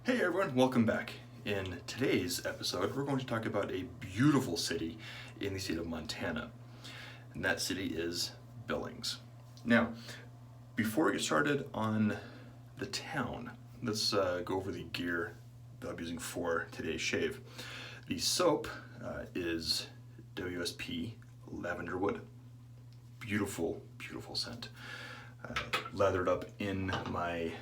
Hey everyone, welcome back. In today's episode, we're going to talk about a beautiful city in the state of Montana, and that city is Billings. Now, before we get started on the town, let's go over the gear that I'm using for today's shave. The soap is WSP Lavendarwood. Beautiful, beautiful scent. Lathered up in my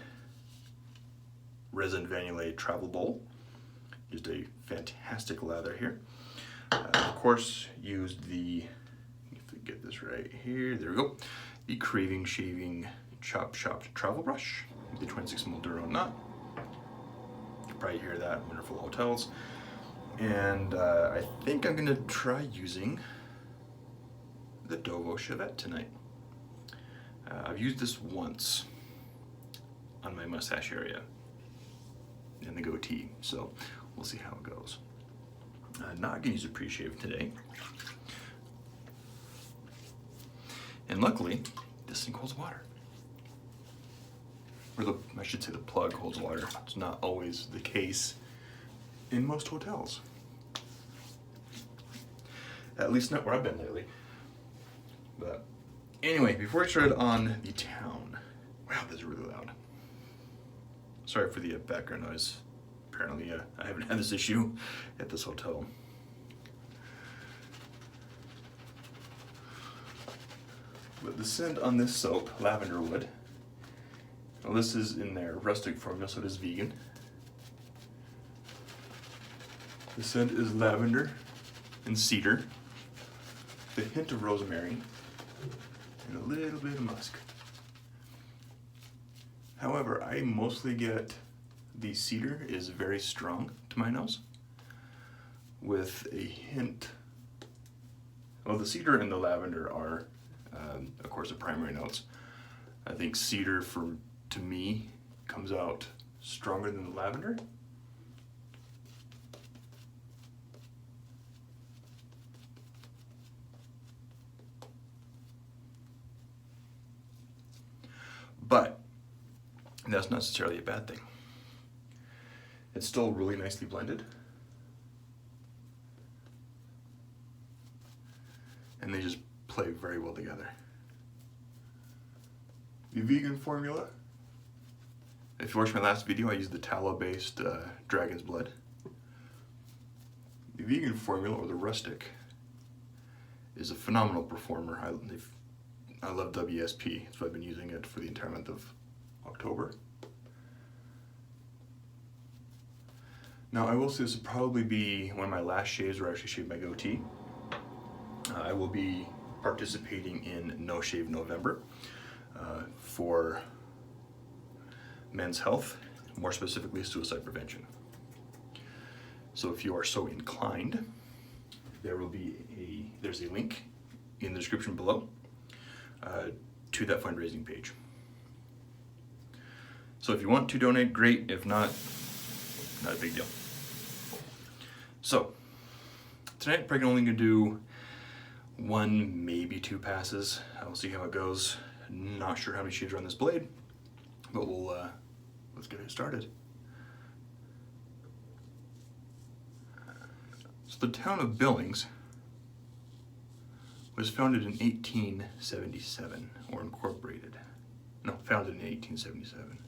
resin vanillé travel bowl. Used a fantastic lather here. Of course, used the, if we get this right here, there we go, the Craving Shaving Chop Chopped Travel Brush, the 26mm Duro knot. You can probably hear that in wonderful hotels. And I think I'm gonna try using the Dovo Shavette tonight. I've used this once on my mustache area and the goatee, so we'll see how it goes. Not gonna use a pre-shave today. And luckily, this thing holds water. Or I should say the plug holds water. It's not always the case in most hotels. At least not where I've been lately. But anyway, before I started on the town, wow, this is really loud. Sorry for the background noise. Apparently, I haven't had this issue at this hotel. But the scent on this soap, Lavendarwood, well, this is in their rustic formula, so it is vegan. The scent is lavender and cedar, the hint of rosemary, and a little bit of musk. However, I mostly get the cedar is very strong to my nose, with a hint. Well, the cedar and the lavender are, of course, the primary notes. I think cedar, to me, comes out stronger than the lavender. But that's not necessarily a bad thing. It's still really nicely blended. And they just play very well together. The vegan formula, if you watched my last video, I used the tallow-based dragon's blood. The vegan formula, or the rustic, is a phenomenal performer. I love WSP, so I've been using it for the entire month of October. Now, I will say this will probably be one of my last shaves where I actually shave my goatee. I will be participating in No Shave November for men's health, more specifically suicide prevention. So if you are so inclined, there's a link in the description below to that fundraising page. So if you want to donate, great. If not, not a big deal. So tonight I'm probably only gonna do one, maybe two passes. I'll see how it goes. Not sure how many shaves are on this blade, but let's get it started. So the town of Billings was founded in 1877, or incorporated. No, founded in 1877.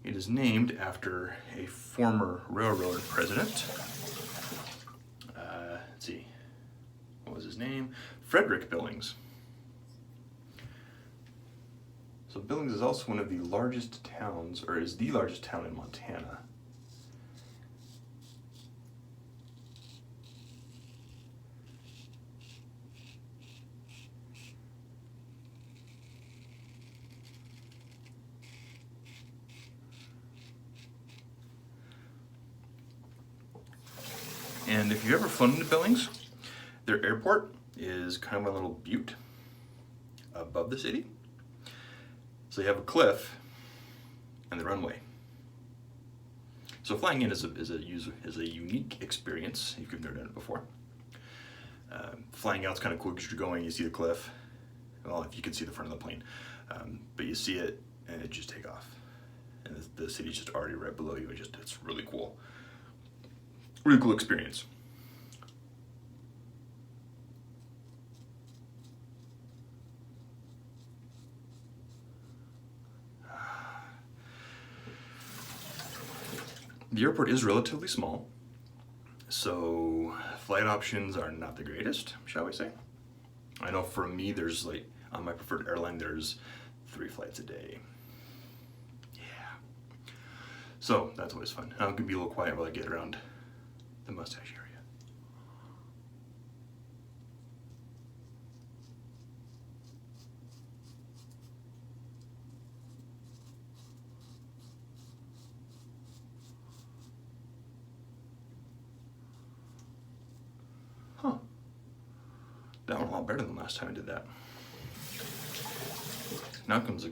It is named after a former railroad president. Let's see, what was his name? Frederick Billings. So Billings is also one of the largest towns, or is the largest town in Montana. And if you've ever flown into Billings, their airport is kind of a little butte above the city. So you have a cliff and the runway. So flying in is a unique experience if you've never done it before. Flying out's kind of cool because you're going, you see the cliff. Well, if you can see the front of the plane, but you see it and it just take off. the city's just already right below you. It's really cool. Really cool experience. The airport is relatively small, so flight options are not the greatest, shall we say. I know for me, there's like, on my preferred airline, there's 3 flights a day. Yeah. So that's always fun. I'm gonna be a little quiet while I get around the mustache area. Huh. That went a lot better than last time I did that. Now comes a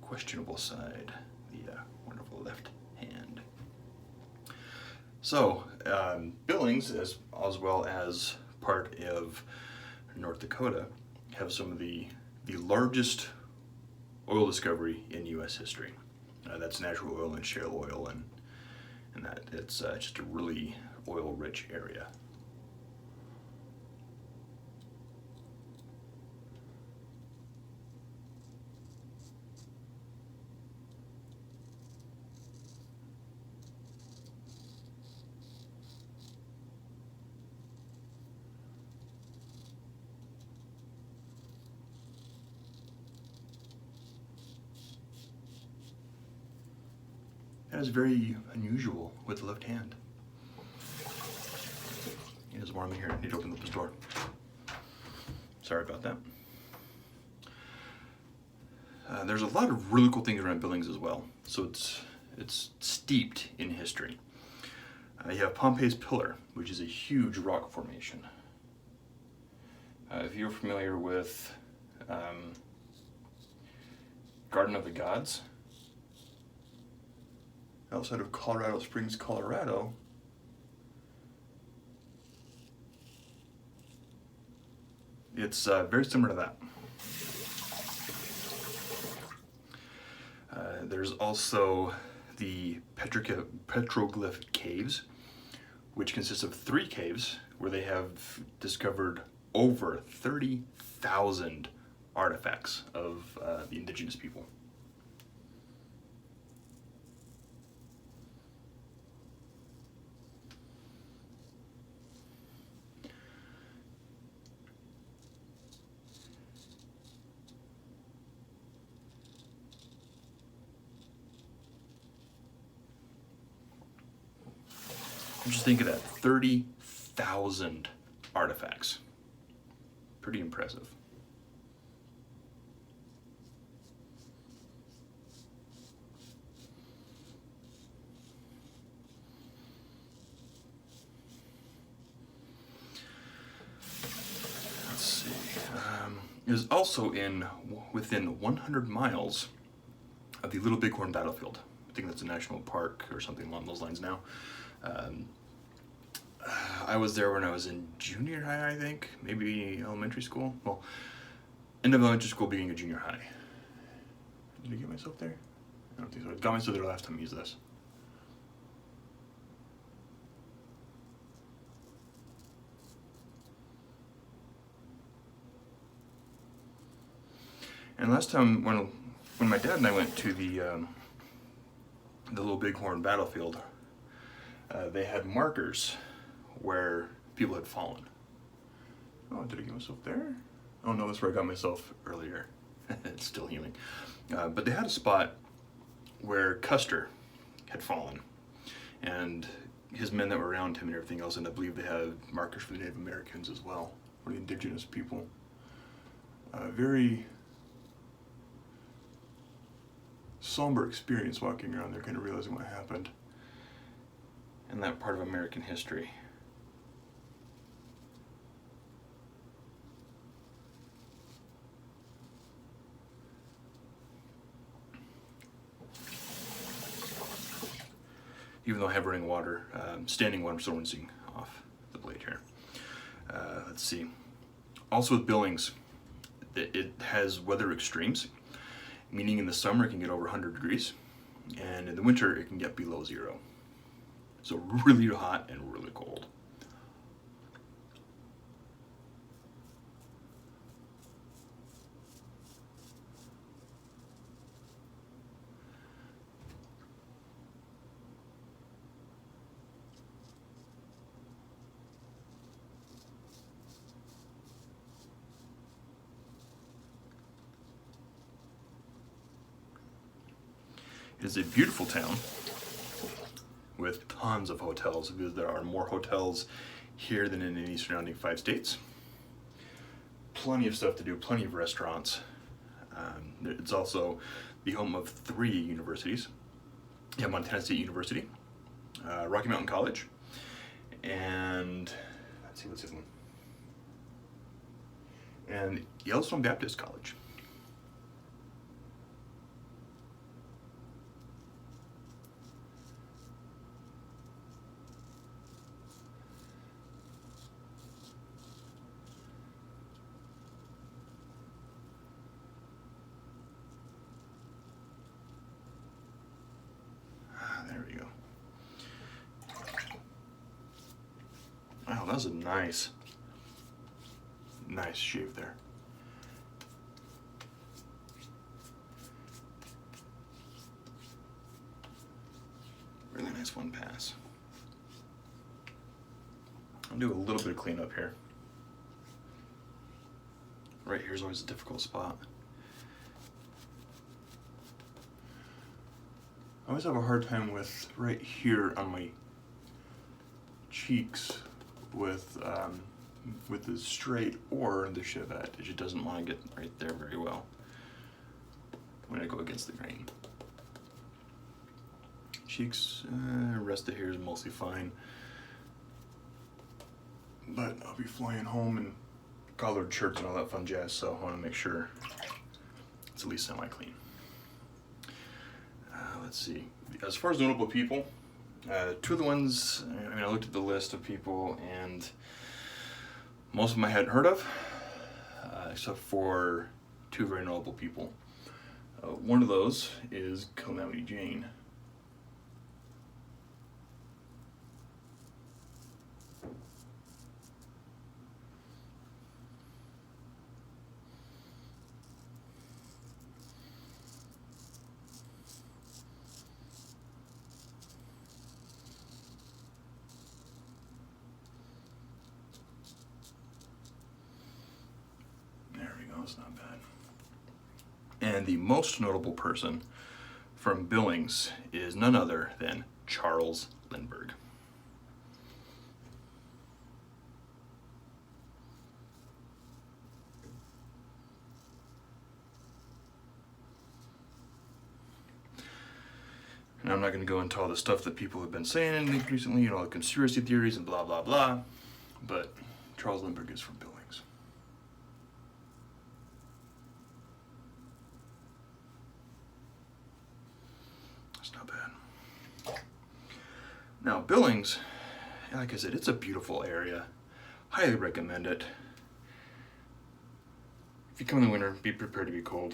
questionable side, the wonderful left hand. So, Billings, as well as part of North Dakota, have some of the largest oil discovery in U.S. history. That's natural oil and shale oil, and that it's just a really oil-rich area. That is very unusual with the left hand. It is warm in here. I need to open up this door. Sorry about that. There's a lot of really cool things around Billings as well. So it's steeped in history. You have Pompey's Pillar, which is a huge rock formation. If you're familiar with Garden of the Gods, outside of Colorado Springs, Colorado, it's very similar to that. There's also the petroglyph caves, which consists of 3 caves where they have discovered over 30,000 artifacts of the indigenous people. Just think of that, 30,000 artifacts. Pretty impressive. Let's see. It is also within 100 miles of the Little Bighorn battlefield. I think that's a national park or something along those lines now. I was there when I was in junior high, I think, maybe elementary school. Well, end of elementary school, beginning of junior high. Did I get myself there? I don't think so. I got myself there last time I used this. And last time when my dad and I went to the Little Bighorn battlefield, they had markers where people had fallen. Oh, did I get myself there? Oh no, that's where I got myself earlier. It's still healing. But they had a spot where Custer had fallen, and his men that were around him and everything else, and I believe they had markers for the Native Americans as well, or the indigenous people. Very somber experience walking around there, kind of realizing what happened in that part of American history. Even though I have running water, standing water, I'm still rinsing off the blade here. Let's see. Also with Billings, it has weather extremes, meaning in the summer it can get over 100 degrees, and in the winter it can get below 0. So really hot and really cold. It is a beautiful town with tons of hotels, because there are more hotels here than in any surrounding 5 states. Plenty of stuff to do, plenty of restaurants. It's also the home of 3 universities. You have Montana State University, Rocky Mountain College, and let's see what's the other one, and Yellowstone Baptist College. There we go. Wow, that was a nice shave there. Really nice one pass. I'll do a little bit of cleanup here. Right here's always a difficult spot. I always have a hard time with right here on my cheeks with the straight or the Shavette. It just doesn't want to get right there very well when I go against the grain. Cheeks, rest of here is mostly fine, but I'll be flying home in collared shirts and all that fun jazz, so I want to make sure it's at least semi-clean. Let's see. As far as notable people, 2 of the ones, I looked at the list of people, and most of them I hadn't heard of, except for 2 very notable people. One of those is Calamity Jane. It's not bad. And the most notable person from Billings is none other than Charles Lindbergh. And I'm not going to go into all the stuff that people have been saying recently, the conspiracy theories and blah, blah, blah, but Charles Lindbergh is from Billings. Now, Billings, like I said, it's a beautiful area. Highly recommend it. If you come in the winter, be prepared to be cold.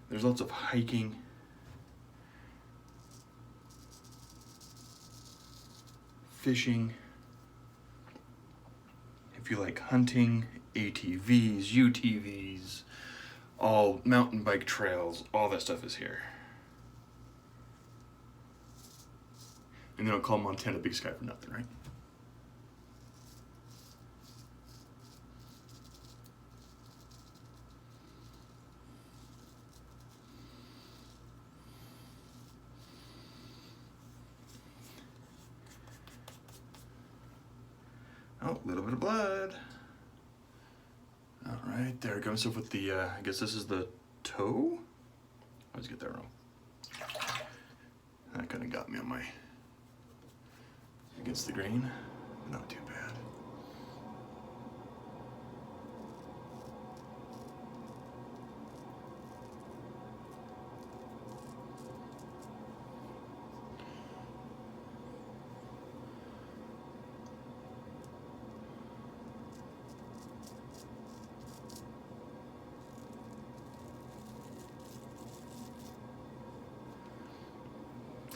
There's lots of hiking. Fishing. If you like hunting, ATVs, UTVs, all mountain bike trails, all that stuff is here. And they don't call Montana Big Sky for nothing, right? Oh, a little bit of blood. All right, there it goes. So with the, I guess this is the toe? I always get that wrong. That kind of got me on my, against the grain. Not too bad.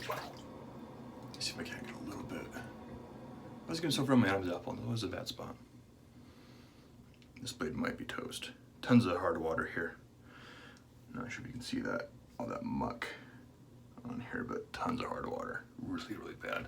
Let's see if I can't get a little bit. I was getting so from my Adam's apple. That was a bad spot. This blade might be toast. Tons of hard water here. Not sure if you can see that, all that muck on here, but tons of hard water. Really, really bad.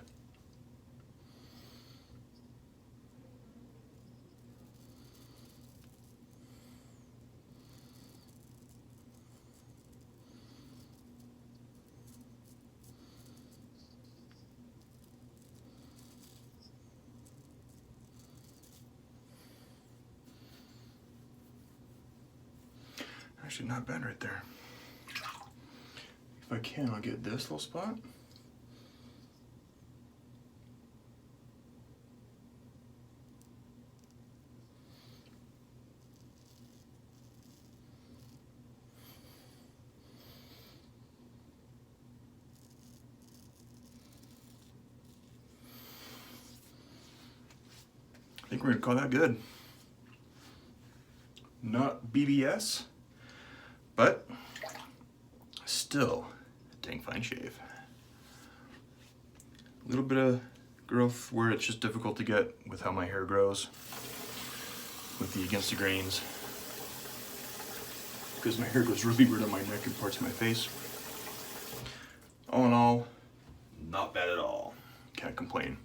Actually, not bad right there. If I can, I'll get this little spot. I think we're gonna call that good. Not BBS, but still a dang fine shave. A little bit of growth where it's just difficult to get with how my hair grows with the against the grains, because my hair goes really weird on my neck and parts of my face. All in all, not bad at all. Can't complain.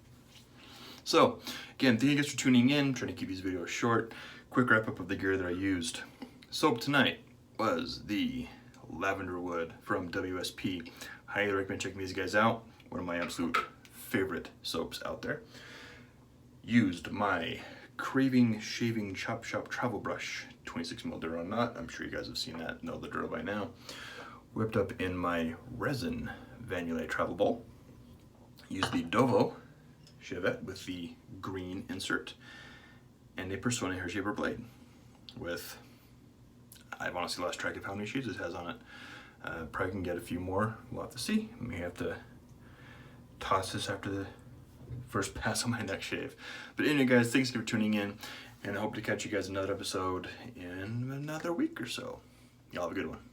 So again, thank you guys for tuning in. I'm trying to keep these videos short. Quick wrap up of the gear that I used. Soap tonight was the Lavendarwood from WSP. Highly recommend checking these guys out. One of my absolute favorite soaps out there. Used my Craving Shaving Chop Shop Travel Brush, 26mm Duran knot. I'm sure you guys have seen that, know the drill by now. Whipped up in my resin Vanillite travel bowl. Used the Dovo Shavette with the green insert, and a Persona hair shaper blade with, I've honestly lost track of how many shades it has on it. Probably can get a few more, we'll have to see. I may have to toss this after the first pass on my next shave. But anyway guys, thanks for tuning in, and I hope to catch you guys another episode in another week or so. Y'all have a good one.